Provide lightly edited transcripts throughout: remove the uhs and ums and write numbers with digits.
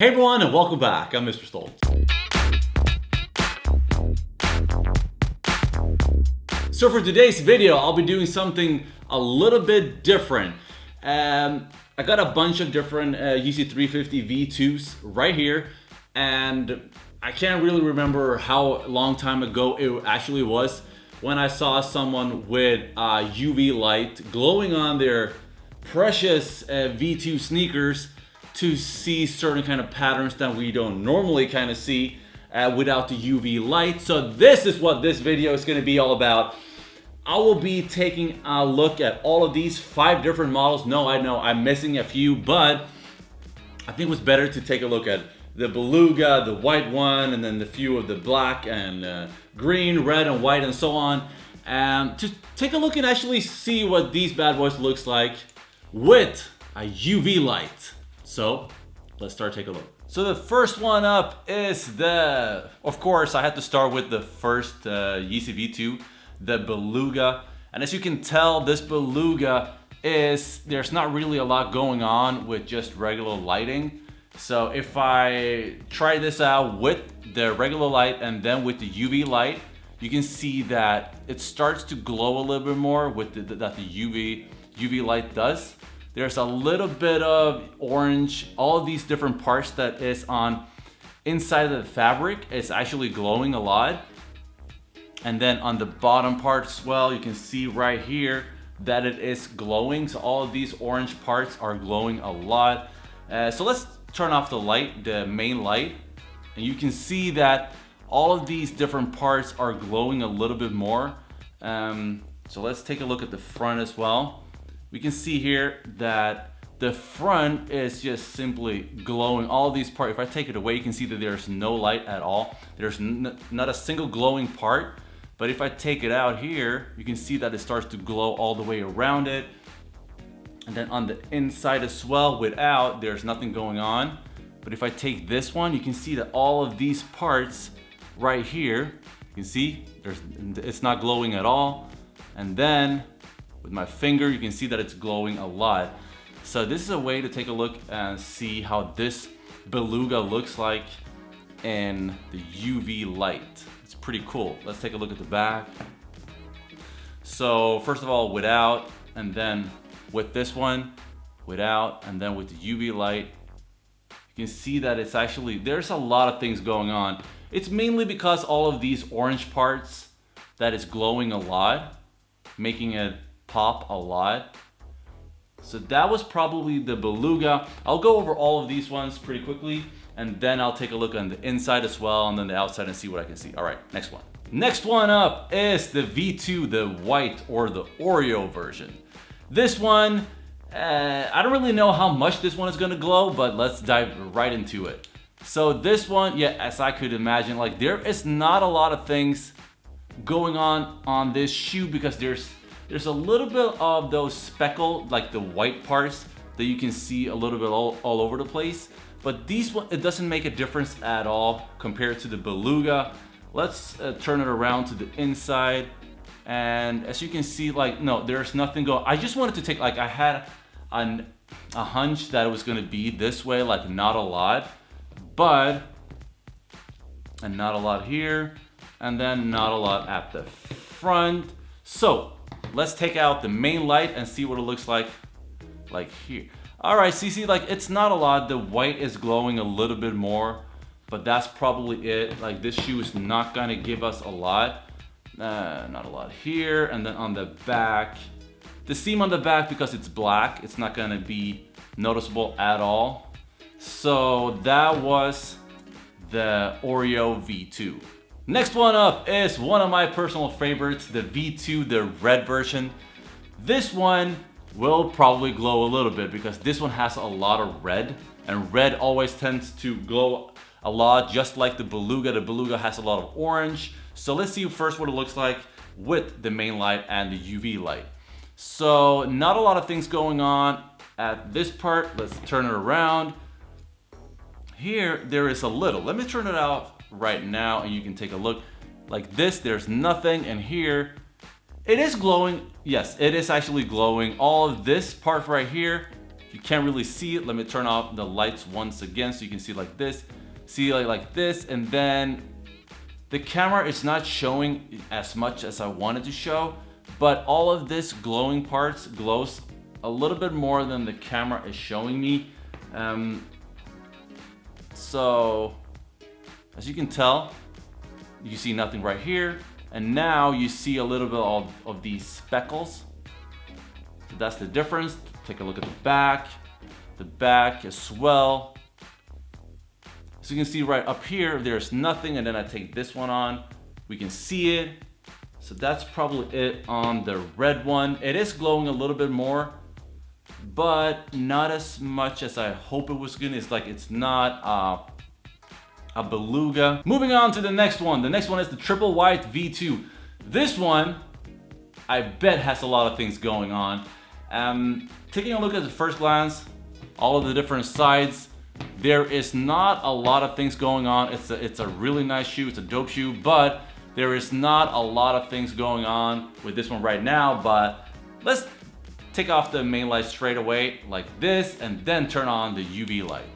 Hey everyone, and welcome back. I'm Mr. Stoltz. So for today's video, I'll be doing something a little bit different. I got a bunch of different Yeezy 350 V2s right here, and I can't really remember how long time ago it actually was when I saw someone with UV light glowing on their precious V2 sneakers to see certain kind of patterns that we don't normally kind of see without the UV light. So this is what this video is going to be all about. I will be taking a look at all of these 5 different models. No, I know I'm missing a few, but I think it was better to take a look at the Beluga, the white one, and then the few of the black and green, red, and white, and so on. To take a look and actually see what these bad boys looks like with a UV light. So let's start taking a look. So the first one up is of course I had to start with the first Yeezy V2, the Beluga. And as you can tell, this Beluga there's not really a lot going on with just regular lighting. So if I try this out with the regular light and then with the UV light, you can see that it starts to glow a little bit more with that the UV light does. There's a little bit of orange, all of these different parts that is on inside of the fabric is actually glowing a lot. And then on the bottom part as well, you can see right here that it is glowing. So all of these orange parts are glowing a lot. So let's turn off the light, the main light. And you can see that all of these different parts are glowing a little bit more. So let's take a look at the front as well. We can see here that the front is just simply glowing. All these parts, if I take it away, you can see that there's no light at all. There's not a single glowing part. But if I take it out here, you can see that it starts to glow all the way around it. And then on the inside as well, there's nothing going on. But if I take this one, you can see that all of these parts right here, you can see it's not glowing at all. And then with my finger, you can see that it's glowing a lot. So this is a way to take a look and see how this Beluga looks like in the UV light. It's pretty cool. Let's take a look at the back. So first of all, without, and then with this one, without, and then with the UV light, you can see that it's actually, there's a lot of things going on. It's mainly because all of these orange parts that is glowing a lot, making it pop a lot. So that was probably the Beluga. I'll go over all of these ones pretty quickly, and then I'll take a look on the inside as well, and then the outside, and see what I can see. All right, next one. Next one up is the V2, the white or the Oreo version. This one, I don't really know how much this one is gonna glow, but let's dive right into it. So this one, yeah, as I could imagine, like there is not a lot of things going on this shoe because there's a little bit of those speckled, like the white parts that you can see a little bit all over the place. But these one, it doesn't make a difference at all compared to the Beluga. Let's turn it around to the inside. And as you can see, like, no, there's nothing going. I just wanted to take, like, I had a hunch that it was gonna be this way, like not a lot, and not a lot here, and then not a lot at the front. So let's take out the main light and see what it looks like here. All right, see, like it's not a lot. The white is glowing a little bit more, but that's probably it. Like this shoe is not gonna give us a lot. Not a lot here. And then on the back, the seam on the back, because it's black, it's not gonna be noticeable at all. So that was the Oreo V2. Next one up is one of my personal favorites, the V2, the red version. This one will probably glow a little bit because this one has a lot of red, and red always tends to glow a lot, just like the Beluga. The Beluga has a lot of orange. So let's see first what it looks like with the main light and the UV light. So not a lot of things going on at this part. Let's turn it around. Here, there is a little. Let me turn it off right now and you can take a look. Like this, there's nothing, and here, it is glowing. Yes, it is actually glowing. All of this part right here You can't really see it. Let me turn off the lights once again so you can see like this. See like this, and then the camera is not showing as much as I wanted to show, but all of this glowing parts glows a little bit more than the camera is showing me. So as you can tell, you see nothing right here, and now you see a little bit of these speckles. So that's the difference. Take a look at the back as well. So you can see right up here, there's nothing, and then I take this one on, we can see it. So that's probably it on the red one. It is glowing a little bit more, but not as much as I hope it was gonna. It's like it's not a Beluga. Moving on to the next one. The next one is the triple white V2. This one, I bet has a lot of things going on. Taking a look at the first glance, all of the different sides, there is not a lot of things going on. It's a really nice shoe, it's a dope shoe, but there is not a lot of things going on with this one right now. But let's take off the main light straight away like this, and then turn on the UV light.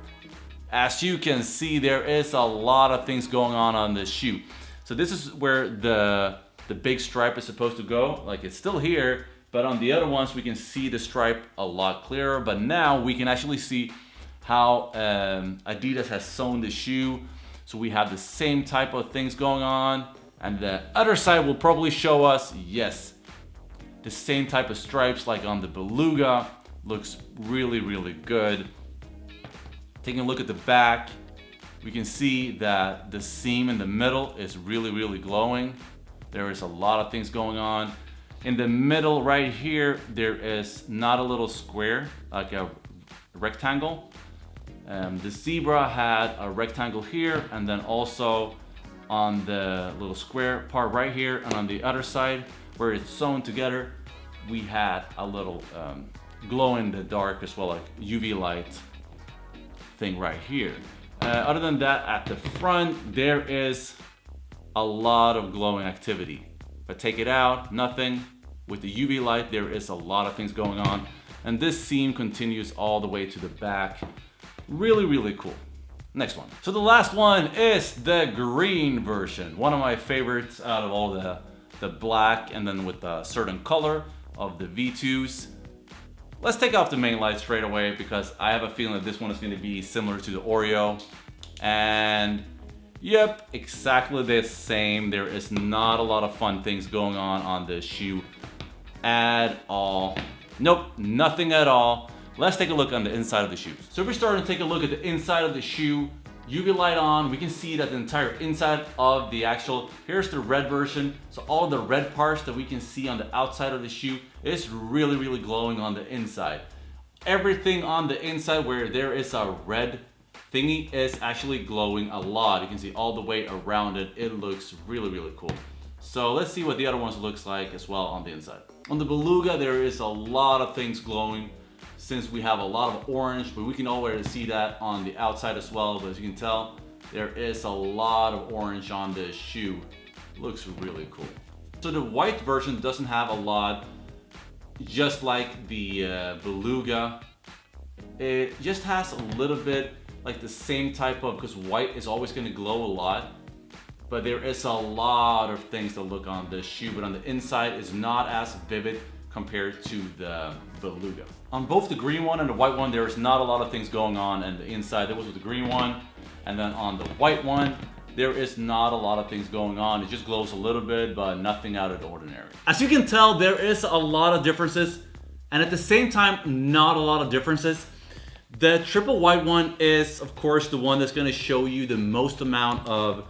As you can see, there is a lot of things going on this shoe. So this is where the big stripe is supposed to go. Like, it's still here, but on the other ones we can see the stripe a lot clearer. But now we can actually see how Adidas has sewn the shoe. So we have the same type of things going on, and the other side will probably show us, yes, the same type of stripes like on the Beluga. Looks really, really good. Taking a look at the back, we can see that the seam in the middle is really, really glowing. There is a lot of things going on. In the middle right here, there is not a little square, like a rectangle. The zebra had a rectangle here, and then also on the little square part right here, and on the other side where it's sewn together, we had a little glow in the dark as well, like UV light thing right here. Other than that, at the front, there is a lot of glowing activity. If I take it out, nothing. With the UV light, there is a lot of things going on. And this seam continues all the way to the back. Really, really cool. Next one. So the last one is the green version. One of my favorites out of all the black and then with a certain color of the V2s. Let's take off the main light straight away because I have a feeling that this one is going to be similar to the Oreo. And yep, exactly the same. There is not a lot of fun things going on this shoe at all. Nope, nothing at all. Let's take a look on the inside of the shoe. So if we're starting to take a look at the inside of the shoe, UV light on, we can see that the entire inside of the actual, here's the red version. So all of the red parts that we can see on the outside of the shoe is really, really glowing on the inside. Everything on the inside where there is a red thingy is actually glowing a lot. You can see all the way around it. It looks really, really cool. So let's see what the other ones looks like as well on the inside. On the Beluga, there is a lot of things glowing since we have a lot of orange, but we can already see that on the outside as well. But as you can tell, there is a lot of orange on this shoe. Looks really cool. So the white version doesn't have a lot, just like the Beluga. It just has a little bit like the same type of, because white is always going to glow a lot, but there is a lot of things to look on this shoe, but on the inside is not as vivid compared to the Beluga. On both the green one and the white one, there is not a lot of things going on the inside. There was with the green one, and then on the white one, there is not a lot of things going on. It just glows a little bit, but nothing out of the ordinary. As you can tell, there is a lot of differences, and at the same time, not a lot of differences. The triple white one is, of course, the one that's gonna show you the most amount of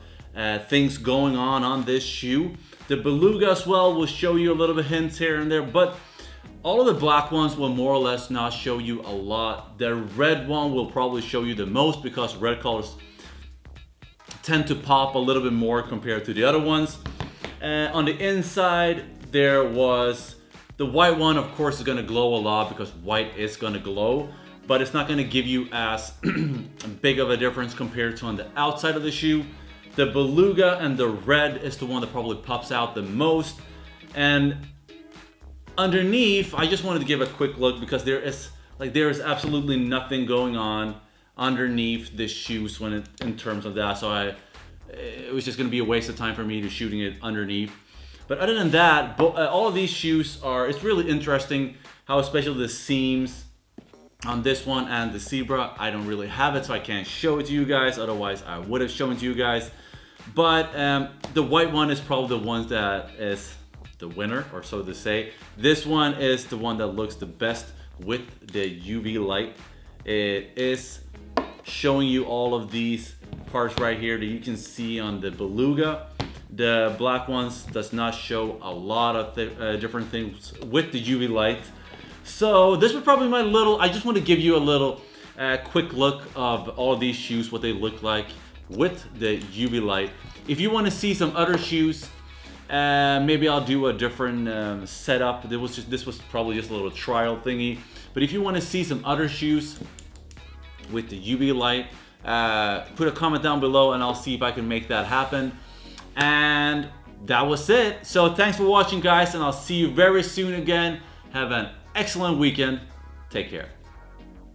things going on this shoe. The Beluga as well will show you a little bit hints here and there, but all of the black ones will more or less not show you a lot. The red one will probably show you the most because red colors tend to pop a little bit more compared to the other ones. On the inside, there was the white one, of course, is gonna glow a lot because white is gonna glow, but it's not gonna give you as big of a difference compared to on the outside of the shoe. The Beluga and the red is the one that probably pops out the most. And underneath, I just wanted to give a quick look because there is Like there is absolutely nothing going on underneath the shoes in terms of that. So it was just going to be a waste of time for me to shooting it underneath. But other than that, all of these shoes it's really interesting how especially the seams on this one and the zebra, I don't really have it, so I can't show it to you guys. Otherwise, I would have shown it to you guys. But the white one is probably the one that is the winner, or so to say. This one is the one that looks the best with the UV light. It is showing you all of these parts right here that you can see on the Beluga. The black ones does not show a lot of different things with the UV light. So this was probably I just want to give you a little quick look of all of these shoes, what they look like with the UV light. If you want to see some other shoes, maybe I'll do a different setup. This was probably just a little trial thingy. But if you want to see some other shoes with the UV light, put a comment down below and I'll see if I can make that happen. And that was it. So thanks for watching, guys, and I'll see you very soon again. Have an excellent weekend. Take care.